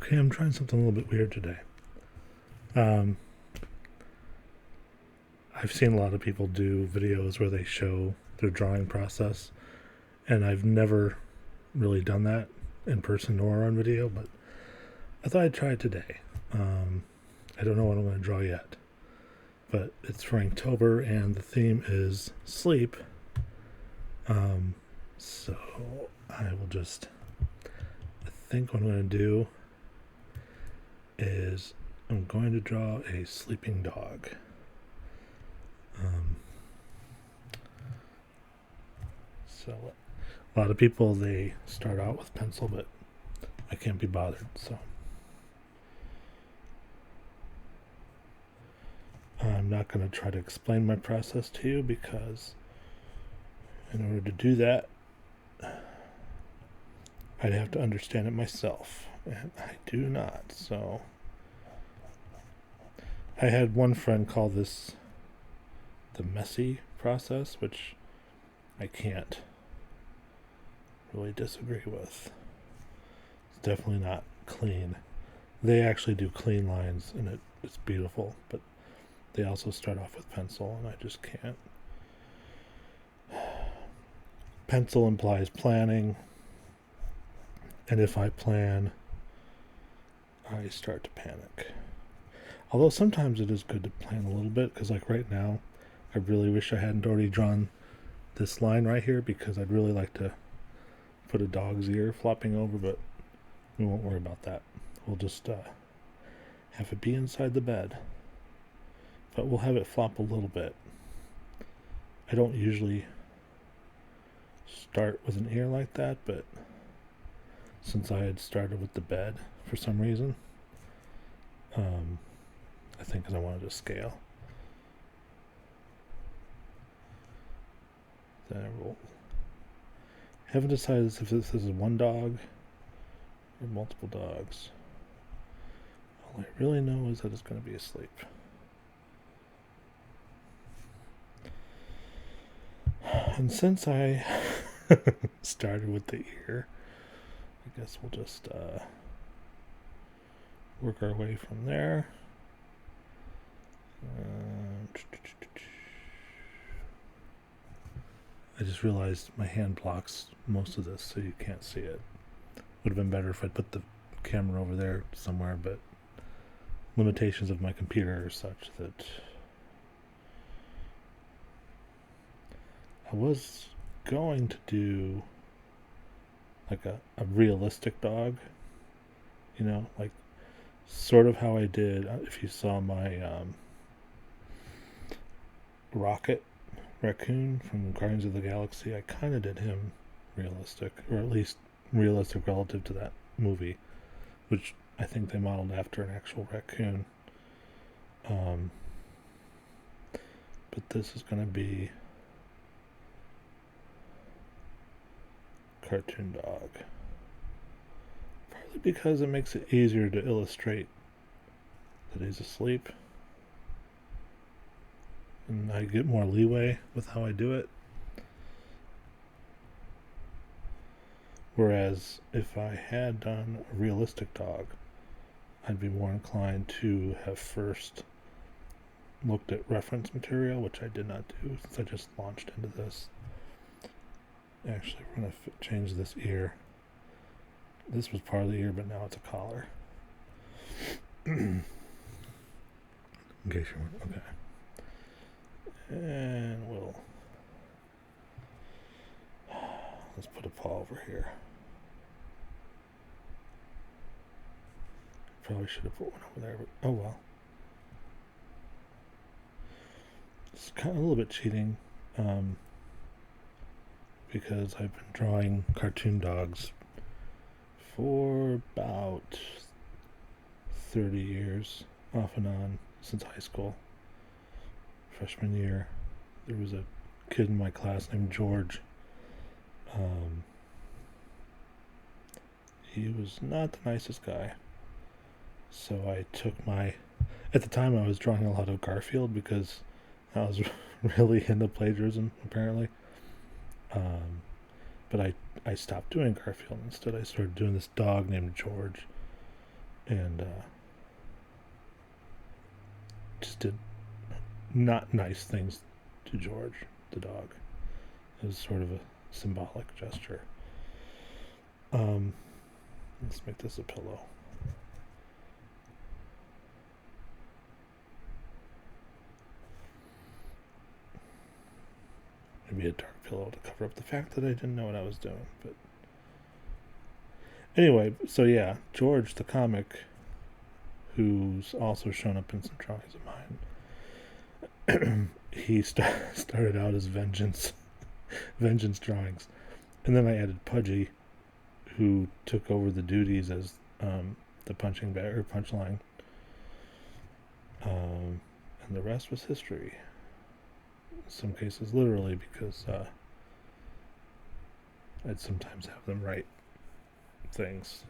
Okay, I'm trying something a little bit weird today. Um, I've seen a lot of people do videos where they show their drawing process, and I've never really done that in person or on video, but I thought I'd try it today. I don't know what I'm going to draw yet, but it's for Inktober, and the theme is sleep. So I will just, I think what I'm going to do is I'm going to draw a sleeping dog. So a lot of people, they start out with pencil, but I can't be bothered. So I'm not going to try to explain my process to you, because in order to do that, I'd have to understand it myself, and I do not. So I had one friend call this the messy process, which I can't really disagree with. It's definitely not clean. They actually do clean lines, and it's beautiful, but they also start off with pencil, and I just can't. Pencil implies planning, and if I plan, I start to panic. Although sometimes it is good to plan a little bit, because like right now, I really wish I hadn't already drawn this line right here, because I'd really like to put a dog's ear flopping over, but we won't worry about that. We'll just have it be inside the bed, but we'll have it flop a little bit. I don't usually start with an ear like that, but since I had started with the bed for some reason, I think because I wanted to scale. Then I will. Haven't decided if this is one dog or multiple dogs. All I really know is that it's going to be asleep. And since I started with the ear, I guess we'll just work our way from there. I just realized my hand blocks most of this, so you can't see it. Would have been better if I put the camera over there somewhere, but limitations of my computer are such that I was going to do like a realistic dog, like sort of how I did, if you saw my Rocket raccoon from Guardians of the Galaxy. I kind of did him realistic, or at least realistic relative to that movie, which I think they modeled after an actual raccoon. But this is going to be cartoon dog. Partly because it makes it easier to illustrate that he's asleep, and I get more leeway with how I do it. Whereas if I had done a realistic dog, I'd be more inclined to have first looked at reference material, which I did not do since I just launched into this. Actually, we're going to change this ear. This was part of the ear, but now it's a collar. In case you weren't. Okay. And let's put a paw over here. Probably should have put one over there, but oh well. It's kind of a little bit cheating, because I've been drawing cartoon dogs for about 30 years, off and on, since high school. Freshman year, there was a kid in my class named George. He was not the nicest guy. So I took at the time I was drawing a lot of Garfield, because I was really into plagiarism, apparently. But I stopped doing Garfield. Instead, I started doing this dog named George. and just did not nice things to George, the dog. It was sort of a symbolic gesture. Let's make this a pillow. Maybe a dark pillow to cover up the fact that I didn't know what I was doing. But anyway, so yeah, George the comic, who's also shown up in some drawings of mine, he started out as vengeance drawings, and then I added Pudgy, who took over the duties as the punching bag or punchline, and the rest was history. In some cases, literally, because I'd sometimes have them write things.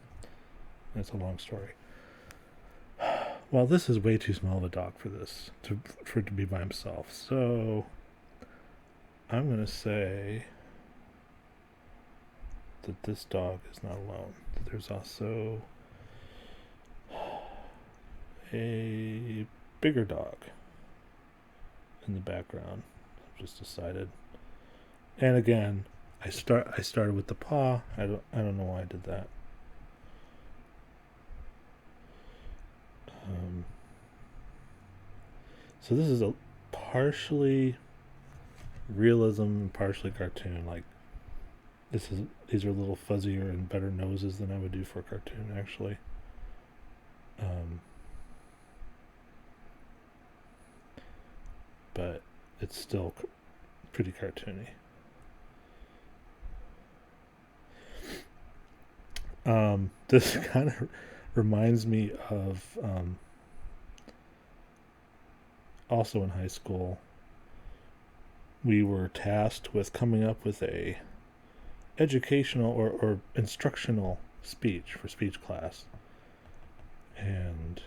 It's a long story. Well, this is way too small of a dog for this for it to be by himself. So I'm gonna say that this dog is not alone. There's also a bigger dog in the background. I've just decided. And again, I started with the paw. I don't know why I did that. So this is a partially realism, partially cartoon. Like these are a little fuzzier and better noses than I would do for a cartoon, actually. But it's still pretty cartoony. This kind of reminds me of also in high school, we were tasked with coming up with a educational or instructional speech for speech class. And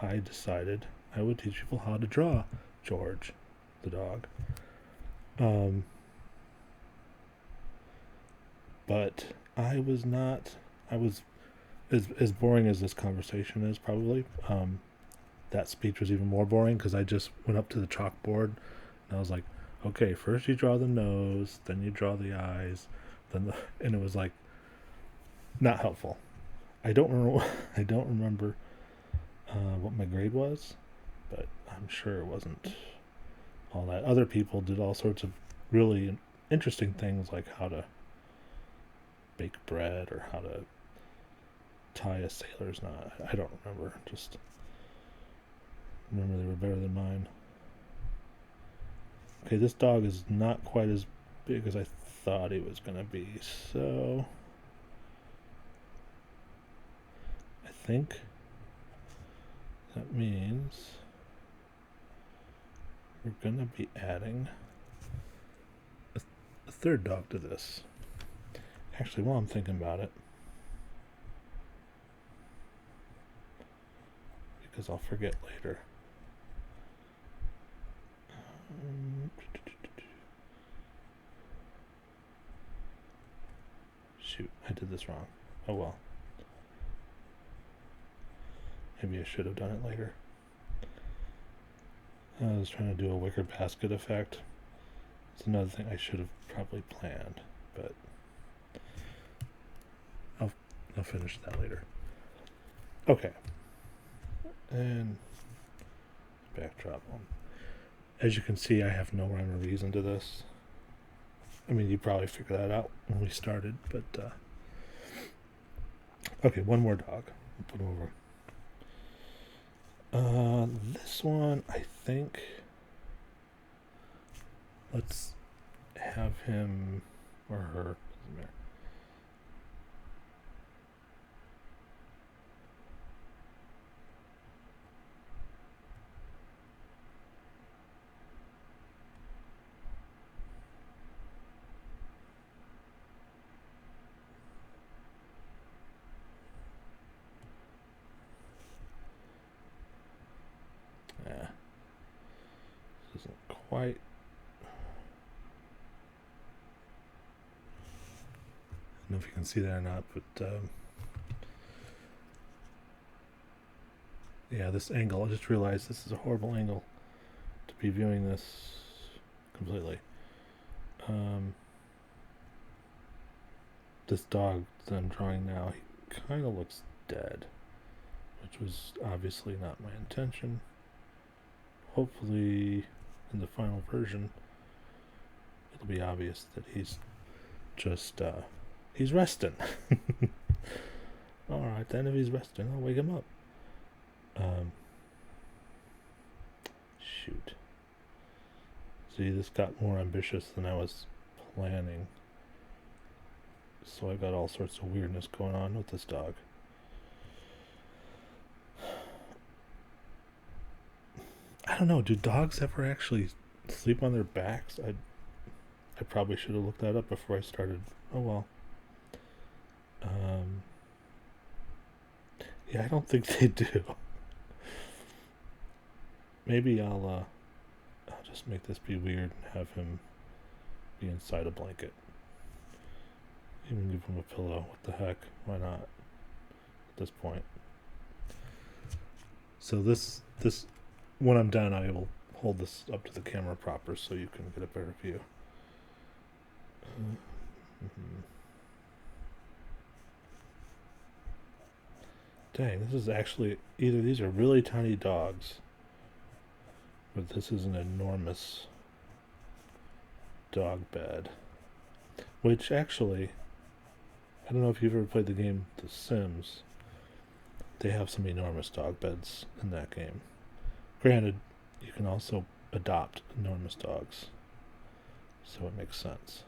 I decided I would teach people how to draw George, the dog. But I was as boring as this conversation is probably. That speech was even more boring because I just went up to the chalkboard and I was like, okay, first you draw the nose, then you draw the eyes, and it was like not helpful. I don't remember what my grade was, but I'm sure it wasn't all that. Other people did all sorts of really interesting things, like how to bake bread or how to tie a sailor's knot. I don't remember. Just remember they were better than mine. Okay, this dog is not quite as big as I thought he was going to be, so I think that means we're going to be adding a third dog to this. Actually, while I'm thinking about it, because I'll forget later. Shoot, I did this wrong. Oh well. Maybe I should have done it later. I was trying to do a wicker basket effect. It's another thing I should have probably planned, but I'll finish that later. Okay. And backdrop. As you can see, I have no rhyme or reason to this. I mean, you probably figured that out when we started, but okay, one more dog. I'll put over. This one, I think. Let's have him or her. Doesn't matter. Yeah. This isn't quite. I don't know if you can see that or not, but Yeah, this angle, I just realized this is a horrible angle to be viewing this completely. This dog that I'm drawing now, he kind of looks dead, which was obviously not my intention. Hopefully, in the final version, it'll be obvious that he's just, he's resting. Alright, then if he's resting, I'll wake him up. Shoot. See, this got more ambitious than I was planning. So I got all sorts of weirdness going on with this dog. I don't know, do dogs ever actually sleep on their backs? I probably should have looked that up before I started. Oh well. Yeah, I don't think they do. Maybe I'll just make this be weird and have him be inside a blanket. Even give him a pillow. What the heck? Why not? At this point. So this when I'm done, I will hold this up to the camera proper so you can get a better view. Dang, this is actually either these are really tiny dogs, but this is an enormous dog bed. Which actually, I don't know if you've ever played the game The Sims. They have some enormous dog beds in that game. Granted, you can also adopt enormous dogs, so it makes sense.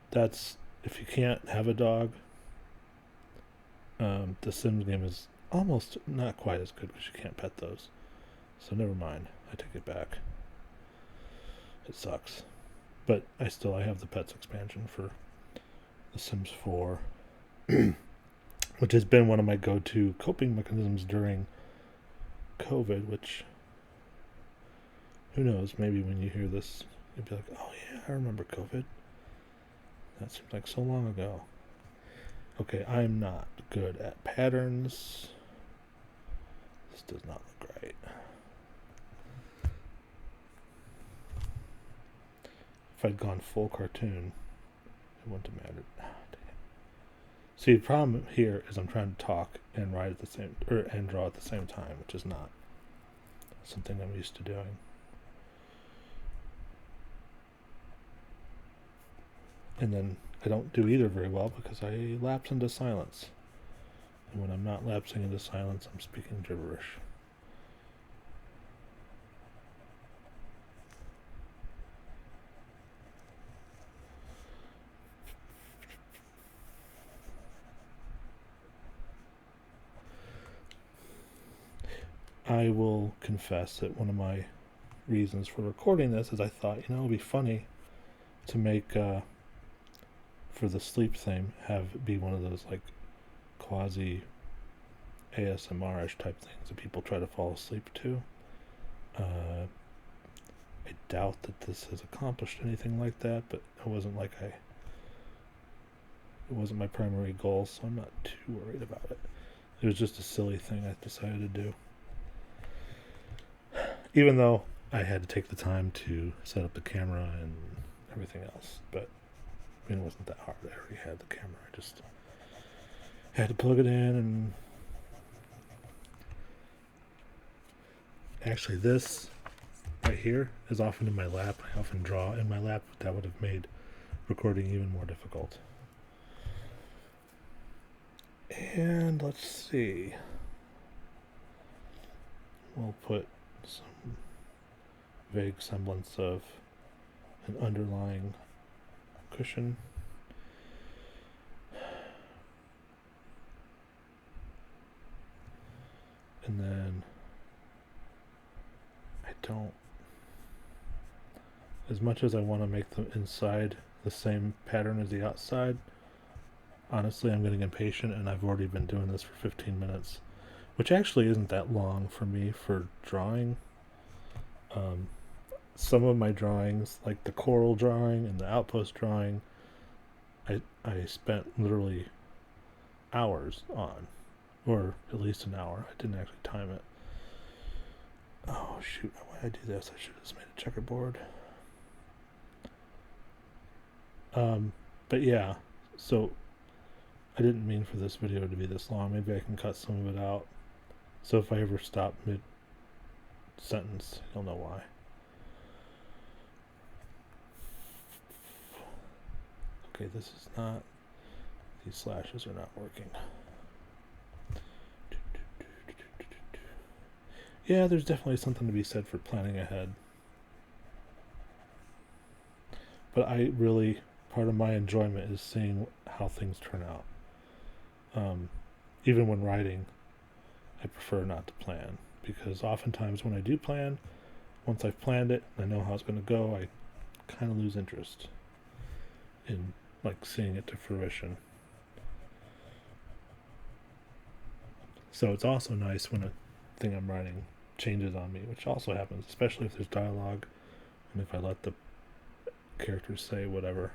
That's if you can't have a dog. The Sims game is almost not quite as good because you can't pet those. So never mind. I take it back. It sucks. But I have the pets expansion for The Sims 4, which has been one of my go-to coping mechanisms during COVID, which, who knows, maybe when you hear this, you'll be like, oh yeah, I remember COVID. That seems like so long ago. Okay, I'm not good at patterns. This does not look right. If I'd gone full cartoon, it wouldn't have mattered. Oh, dang it. See, the problem here is I'm trying to talk and write at the same, and draw at the same time, which is not something I'm used to doing. And then I don't do either very well because I lapse into silence. And when I'm not lapsing into silence, I'm speaking gibberish. I will confess that one of my reasons for recording this is I thought, it would be funny to make, for the sleep theme, have be one of those like quasi ASMR-ish type things that people try to fall asleep to. I doubt that this has accomplished anything like that, but it wasn't my primary goal, so I'm not too worried about it. It was just a silly thing I decided to do. Even though I had to take the time to set up the camera and everything else, but it wasn't that hard. I already had the camera. I just had to plug it in, and actually this right here is often in my lap. I often draw in my lap. That would have made recording even more difficult. And let's see. We'll put some vague semblance of an underlying cushion. And then I don't, as much as I want to make the inside the same pattern as the outside, honestly I'm getting impatient, and I've already been doing this for 15 minutes, which actually isn't that long for me for drawing. Some of my drawings, like the coral drawing and the outpost drawing, I spent literally hours on, or at least an hour. I didn't actually time it. Oh shoot, why did I do this? I should have just made a checkerboard. But yeah, so I didn't mean for this video to be this long. Maybe I can cut some of it out. So if I ever stop mid-sentence, you'll know why. Okay, this is not, these slashes are not working. Yeah, there's definitely something to be said for planning ahead. But I really, part of my enjoyment is seeing how things turn out. Even when writing, I prefer not to plan, because oftentimes when I do plan, once I've planned it and I know how it's going to go, I kind of lose interest in like seeing it to fruition. So it's also nice when a thing I'm writing changes on me, which also happens, especially if there's dialogue and if I let the characters say whatever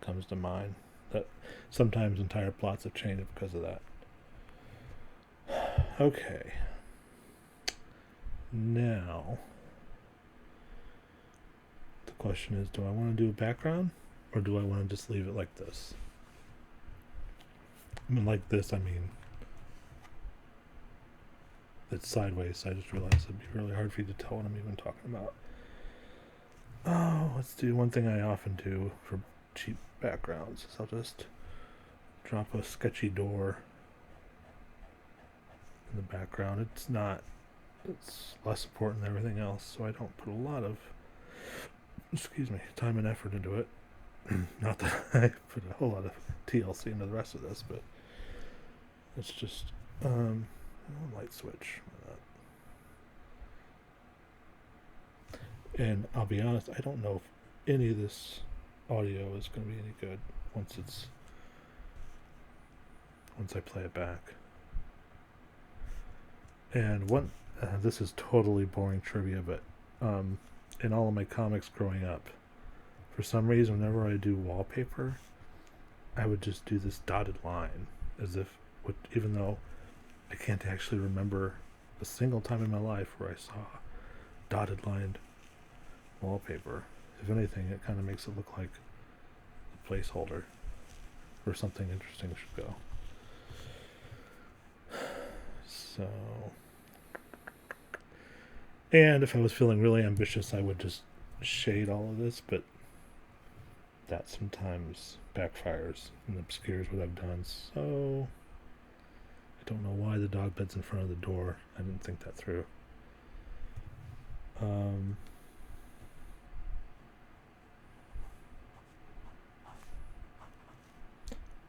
comes to mind. That sometimes entire plots have changed because of that. Okay. Now, the question is, do I want to do a background or do I want to just leave it like this? I mean, like this, I mean, it's sideways, so I just realized it'd be really hard for you to tell what I'm even talking about. Oh, let's do one thing I often do for cheap backgrounds is I'll just drop a sketchy door in the background. It's less important than everything else, so I don't put a lot of time and effort into it. Not that I put a whole lot of TLC into the rest of this, but it's just light switch. And I'll be honest, I don't know if any of this audio is going to be any good once I play it back. And this is totally boring trivia, but in all of my comics growing up, for some reason, whenever I do wallpaper, I would just do this dotted line, as if, even though I can't actually remember a single time in my life where I saw dotted lined wallpaper. If anything, it kind of makes it look like a placeholder where something interesting should go. So, and if I was feeling really ambitious, I would just shade all of this, but that sometimes backfires and obscures what I've done. So I don't know why the dog bed's in front of the door. I didn't think that through.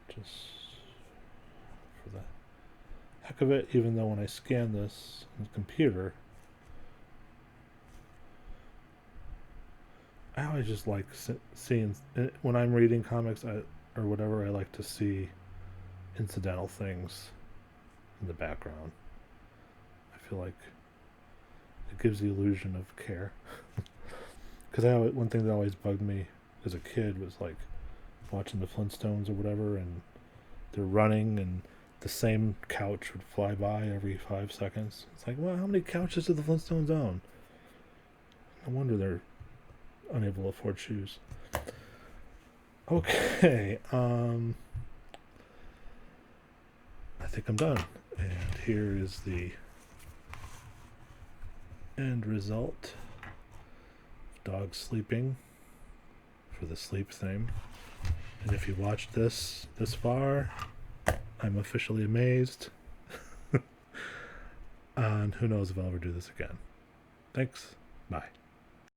Just for the heck of it, even though when I scan this on the computer, I always just like seeing, when I'm reading comics or whatever, I like to see incidental things in the background. I feel like it gives the illusion of care. Because one thing that always bugged me as a kid was like watching the Flintstones or whatever, and they're running and the same couch would fly by every 5 seconds. It's like, well, how many couches do the Flintstones own? No wonder they're unable to afford shoes. Okay, I think I'm done. And here is the end result. Dog sleeping for the sleep thing. And if you watched this far, I'm officially amazed. And who knows if I'll ever do this again. Thanks. Bye.